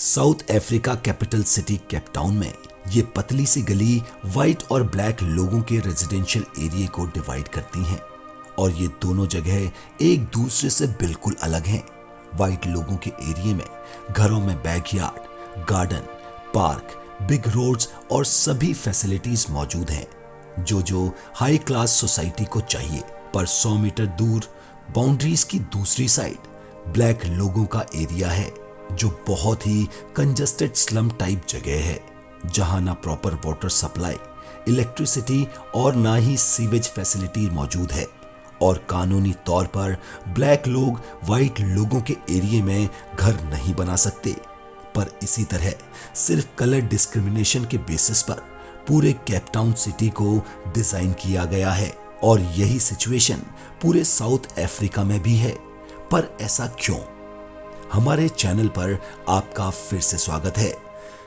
South Africa capital city Cape Town में ये पतली सी गली व्हाइट और ब्लैक लोगों के रेजिडेंशियल एरिया को डिवाइड करती हैं और ये दोनों जगह एक दूसरे से बिल्कुल अलग हैं। व्हाइट लोगों के एरिया में घरों में backyard, garden, park, big roads और सभी फैसिलिटीज मौजूद हैं जो हाई क्लास सोसाइटी को चाहिए। पर 100 मीटर दूर बाउंड्रीज की दूसरी साइड ब्लैक लोगों का एरिया है जो बहुत ही कंजस्टेड स्लम टाइप जगह है जहां ना प्रॉपर वाटर सप्लाई, इलेक्ट्रिसिटी और ना ही सीवेज फैसिलिटी मौजूद है और कानूनी तौर पर ब्लैक लोग व्हाइट लोगों के एरिया में घर नहीं बना सकते। पर इसी तरह सिर्फ कलर डिस्क्रिमिनेशन के बेसिस पर पूरे केप टाउन सिटी को डिजाइन किया गया है और यही सिचुएशन पूरे साउथ अफ्रीका में भी है। पर ऐसा क्यों? हमारे चैनल पर आपका फिर से स्वागत है।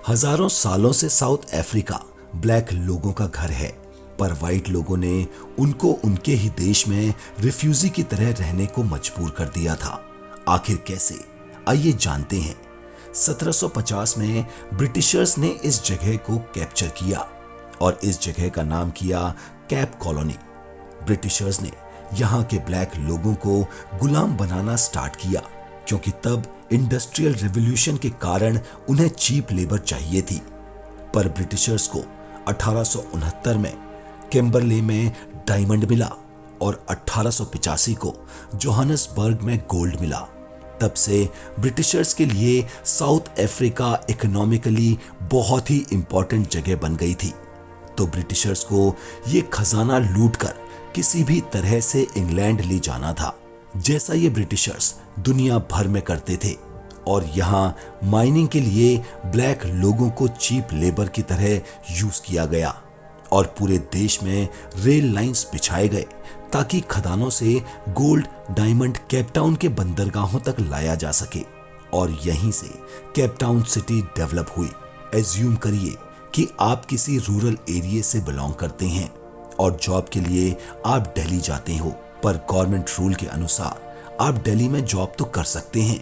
हजारों सालों से साउथ अफ्रीका ब्लैक लोगों का घर है, पर व्हाइट लोगों ने उनको उनके ही देश में रिफ्यूजी की तरह रहने को मजबूर कर दिया था। आखिर कैसे? आइए जानते हैं। 1750 में ब्रिटिशर्स ने इस जगह को कैप्चर किया और इस जगह का नाम किया कैप कॉलोनी। ब्रिटिशर्स ने यहाँ के ब्लैक लोगों को गुलाम बनाना स्टार्ट किया क्योंकि तब इंडस्ट्रियल रिवॉल्यूशन के कारण उन्हें चीप लेबर चाहिए थी। पर ब्रिटिशर्स को 1869 में किम्बरले में डायमंड मिला और 1885 को जोहानसबर्ग में गोल्ड मिला। तब से ब्रिटिशर्स के लिए साउथ अफ्रीका इकोनॉमिकली बहुत ही इंपॉर्टेंट जगह बन गई थी। तो ब्रिटिशर्स को ये खजाना लूटकर किसी भी तरह से इंग्लैंड ले जाना था, जैसा ये ब्रिटिशर्स दुनिया भर में करते थे। और यहाँ माइनिंग के लिए ब्लैक लोगों को चीप लेबर की तरह यूज किया गया और पूरे देश में रेल लाइंस बिछाए गए ताकि खदानों से गोल्ड, डायमंड केप टाउन के बंदरगाहों तक लाया जा सके और यहीं से केप टाउन सिटी डेवलप हुई। एज्यूम करिए कि आप किसी रूरल एरिया से बिलोंग करते हैं और जॉब के लिए आप दिल्ली जाते हो, पर गवर्नमेंट रूल के अनुसार आप दिल्ली में जॉब तो कर सकते हैं,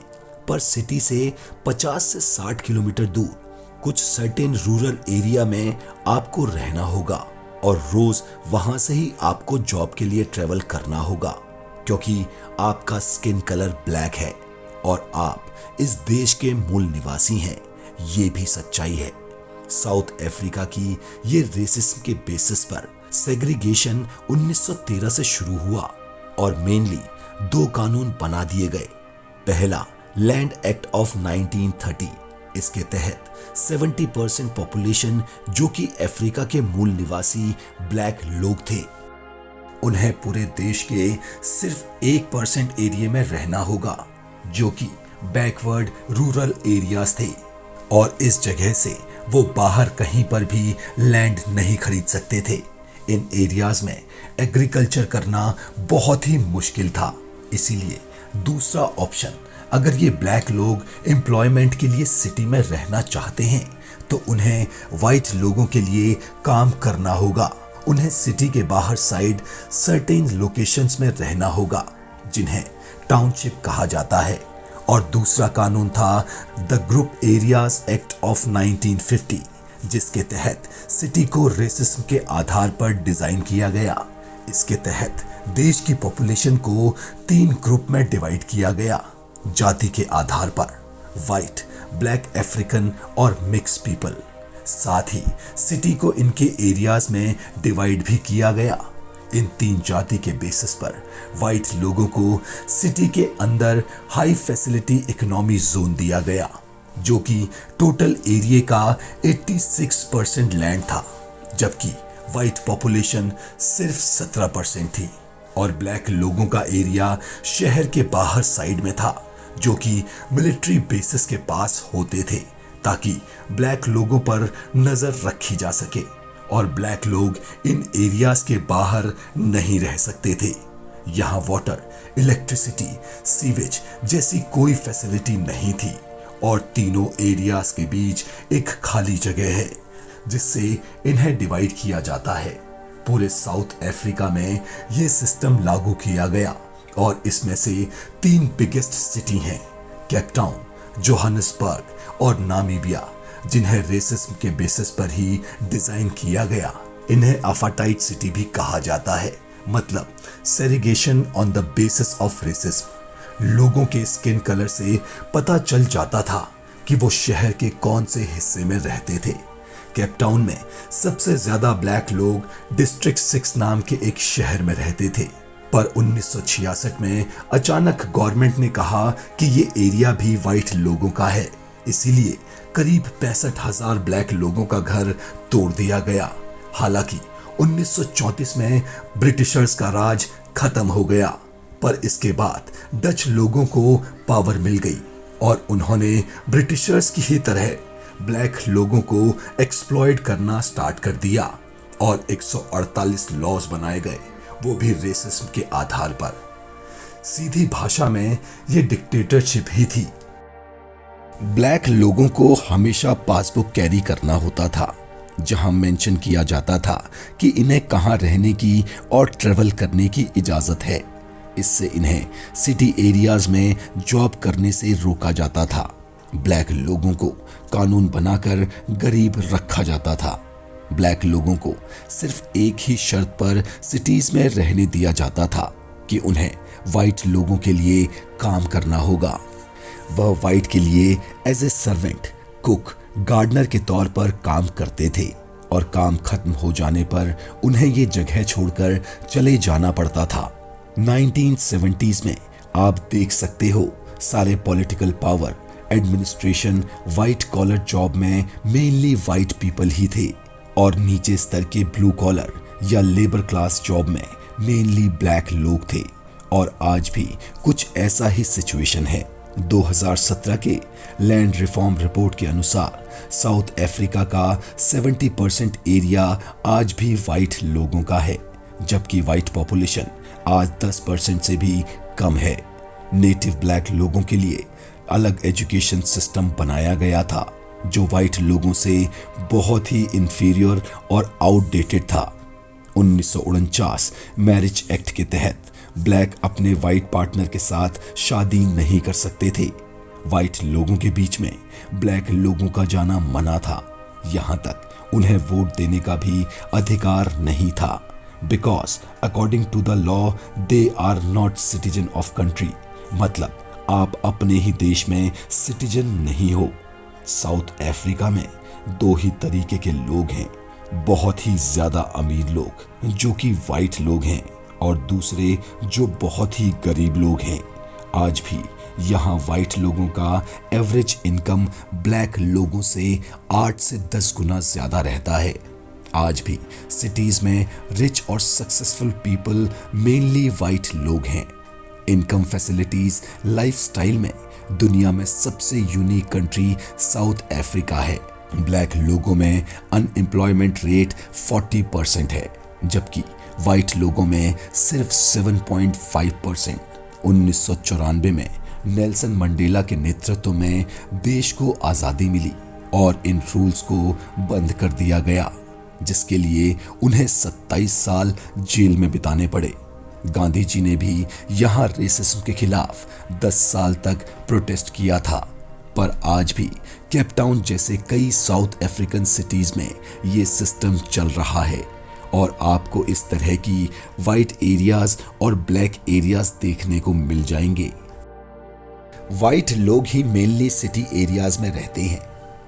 पर सिटी से 50 से 60 किलोमीटर दूर कुछ सर्टेन रूरल एरिया में आपको रहना होगा और रोज वहां से ही आपको जॉब के लिए ट्रेवल करना होगा क्योंकि आपका स्किन कलर ब्लैक है और आप इस देश के मूल निवासी हैं। ये भी सच्चाई है। साउथ अफ्रीका की ये रेसिज्म के बेसिस पर सेग्रीगेशन 1913 से शुरू हुआ और मेनली 2 कानून बना दिए गए। पहला लैंड एक्ट ऑफ 1930, इसके तहत 70% पॉपुलेशन जो कि अफ्रीका के मूल निवासी ब्लैक लोग थे, उन्हें पूरे देश के सिर्फ 1% एरिया में रहना होगा जो कि बैकवर्ड रूरल एरियाज थे और इस जगह से वो बाहर कहीं पर भी लैंड नहीं खरीद सकते थे। इन एरियाज में एग्रीकल्चर करना बहुत ही मुश्किल था। इसीलिए दूसरा ऑप्शन, अगर ये ब्लैक लोग एम्प्लॉयमेंट के लिए सिटी में रहना चाहते हैं तो उन्हें व्हाइट लोगों के लिए काम करना होगा। उन्हें सिटी के बाहर साइड सर्टेन लोकेशंस में रहना होगा जिन्हें टाउनशिप कहा जाता है। और दूसरा कानून था the group areas act of 1950, जिसके तहत सिटी को रेसिज्म के आधार पर डिजाइन किया गया। इसके तहत देश की पॉपुलेशन को 3 ग्रुप में डिवाइड किया गया, जाति के आधार पर व्हाइट, ब्लैक अफ्रीकन और मिक्स पीपल। साथ ही सिटी को इनके एरियाज में डिवाइड भी किया गया। इन 3 जाति के बेसिस पर व्हाइट लोगों को सिटी के अंदर हाई फैसिलिटी इकोनॉमी जोन दिया गया जो कि टोटल एरिया का 86% लैंड था, जबकि व्हाइट पॉपुलेशन सिर्फ 17% थी और ब्लैक लोगों का एरिया शहर के बाहर साइड में था जो कि मिलिट्री बेसिस के पास होते थे ताकि ब्लैक लोगों पर नजर रखी जा सके और ब्लैक लोग इन एरियाज के बाहर नहीं रह सकते थे। यहाँ वाटर, इलेक्ट्रिसिटी, सीवेज जैसी कोई फैसिलिटी नहीं थी और तीनों एरियाज के बीच एक खाली जगह है जिससे इन्हें डिवाइड किया जाता है। पूरे साउथ अफ्रीका में ये सिस्टम लागू किया गया और इसमें से 3 बिगेस्ट सिटी हैं, केप टाउन, जोहानसबर्ग और नामीबिया, जिन्हें रेसिज्म के बेसिस पर ही डिजाइन किया गया। इन्हें अपार्टाइड सिटी भी कहा जाता है, मतलब segregation on the basis of racism. लोगों के स्किन कलर से पता चल जाता था कि वो शहर के कौन से हिस्से में रहते थे। केपटाउन में सबसे ज्यादा ब्लैक लोग डिस्ट्रिक्ट 6 नाम के एक शहर में रहते थे, पर 1966 में अचानक गवर्नमेंट ने कहा कि ये एरिया भी वाइट लोगों का है, इसीलिए करीब 65,000 ब्लैक लोगों का घर तोड़ दिया गया। हालांकि 1934 में ब्रिटिशर्स का राज खत्म हो गया, पर इसके बाद डच लोगों को पावर मिल गई और उन्होंने ब्रिटिशर्स की ही तरह ब्लैक लोगों को एक्सप्लॉइट करना स्टार्ट कर दिया और 148 लॉज बनाए गए, वो भी रेसिज्म के आधार पर। सीधी भाषा में ये डिक्टेटरशिप ही थी। ब्लैक लोगों को हमेशा पासबुक कैरी करना होता था, जहां मेंशन किया जाता था कि इन्हें कहां रहने की और ट्रेवल करने की इजाजत है। इससे इन्हें सिटी एरियाज में जॉब करने से रोका जाता था। ब्लैक लोगों को कानून बनाकर गरीब रखा जाता था। ब्लैक लोगों को सिर्फ एक ही शर्त पर सिटीज में रहने दिया जाता था कि उन्हें वाइट लोगों के लिए काम करना होगा। वह वाइट के लिए as a servant, cook, gardener के तौर पर काम करते थे और काम खत्म हो जाने पर उन्हें ये जगह छोड़कर चले जाना पड़ता था। 1970s में आप देख सकते हो सारे political power, administration white collar job में मेनली वाइट पीपल ही थे और नीचे स्तर के ब्लू कॉलर या लेबर क्लास जॉब में मेनली ब्लैक लोग थे। और आज भी कुछ ऐसा ही सिचुएशन है। 2017 के लैंड रिफॉर्म रिपोर्ट के अनुसार साउथ अफ्रीका का 70% एरिया आज भी वाइट लोगों का है, जबकि वाइट पॉपुलेशन आज 10% से भी कम है। नेटिव ब्लैक लोगों के लिए अलग एजुकेशन सिस्टम बनाया गया था, जो वाइट लोगों से बहुत ही इंफीरियर और आउटडेटेड था। 1949 मैरिज एक्ट के तहत ब्लैक अपने वाइट पार्टनर के साथ शादी नहीं कर सकते थे। वाइट लोगों के बीच में ब्लैक लोगों का जाना मना था, यहाँ तक उन्हें वोट देने का भी अधिकार नहीं था, because according to the law they are not citizen of country, मतलब आप अपने ही देश में सिटीजन नहीं हो। साउथ अफ्रीका में 2 ही तरीके के लोग हैं, बहुत ही ज्यादा अमीर लोग जो कि वाइट लोग हैं और दूसरे जो बहुत ही गरीब लोग हैं। आज भी यहाँ वाइट लोगों का एवरेज इनकम ब्लैक लोगों से 8 से 10 गुना ज्यादा रहता है। आज भी सिटीज में रिच और सक्सेसफुल पीपल मेनली वाइट लोग हैं। इनकम फैसिलिटीज, लाइफस्टाइल में दुनिया में सबसे यूनिक कंट्री साउथ अफ्रीका है। ब्लैक लोगों में अनएम्प्लॉयमेंट रेट 40% है, जबकि वाइट लोगों में सिर्फ 7.5%। 1994 में नेल्सन मंडेला के नेतृत्व में देश को आज़ादी मिली और इन रूल्स को बंद कर दिया गया, जिसके लिए उन्हें 27 साल जेल में बिताने पड़े। गांधी जी ने भी यहाँ रेसिज्म के खिलाफ 10 साल तक प्रोटेस्ट किया था, पर आज भी केपटाउन जैसे कई साउथ अफ्रीकन सिटीज में ये सिस्टम चल रहा है और आपको इस तरह की वाइट एरियाज और ब्लैक एरियाज देखने को मिल जाएंगे। वाइट लोग ही मेनली सिटी एरियाज में रहते हैं।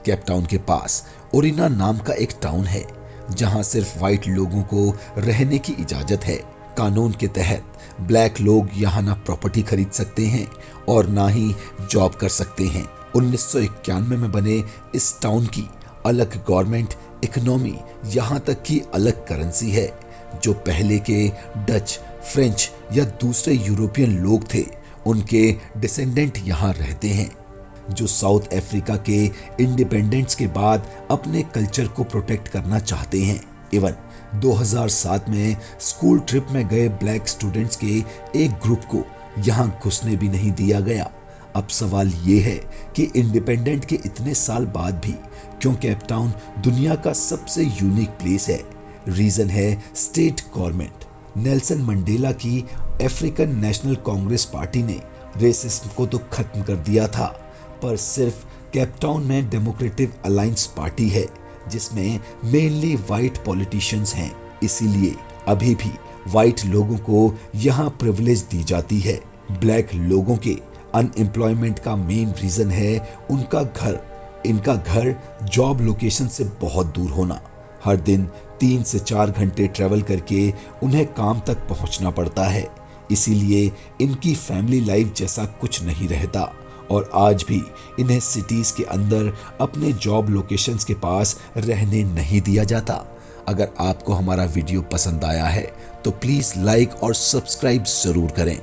केपटाउन के पास ओरिना नाम का एक टाउन है, जहां सिर्फ वाइट लोगों को रहने की इजाजत है। कानून के तहत ब्लैक लोग यहाँ ना प्रॉपर्टी खरीद सकते हैं और ना ही जॉब कर सकते हैं। 1991 में बने इस टाउन की अलग गवर्नमेंट, इकोनॉमी, यहाँ तक कि अलग करेंसी है। जो पहले के डच, फ्रेंच या दूसरे यूरोपियन लोग थे, उनके डिसेंडेंट यहाँ रहते हैं, जो साउथ अफ्रीका के इंडिपेंडेंस के बाद अपने कल्चर को प्रोटेक्ट करना चाहते हैं। इवन 2007 में स्कूल ट्रिप में गए ब्लैक स्टूडेंट्स के एक ग्रुप को यहाँ घुसने भी नहीं दिया गया। अब सवाल ये है कि इंडिपेंडेंट के इतने साल बाद भी क्यों केपटाउन दुनिया का सबसे यूनिक प्लेस है? रीजन है स्टेट गवर्नमेंट। नेल्सन मंडेला की अफ्रीकन नेशनल कांग्रेस पार्टी ने रेसिज्म को तो खत्म कर दिया था, पर सिर्फ केपटाउन में डेमोक्रेटिक अलायंस पार्टी है जिसमें मेनली वाइट पॉलिटिशियंस हैं, इसीलिए अभी भी वाइट लोगों को यहाँ प्रिविलेज दी जाती है। ब्लैक लोगों के अनएम्प्लॉयमेंट का मेन रीजन है इनका घर जॉब लोकेशन से बहुत दूर होना। हर दिन 3 से 4 घंटे ट्रेवल करके उन्हें काम तक पहुंचना पड़ता है, इसीलिए इनकी फैमिली लाइफ जैसा कुछ नहीं रहता और आज भी इन्हें सिटीज के अंदर अपने जॉब लोकेशंस के पास रहने नहीं दिया जाता। अगर आपको हमारा वीडियो पसंद आया है तो प्लीज लाइक और सब्सक्राइब जरूर करें।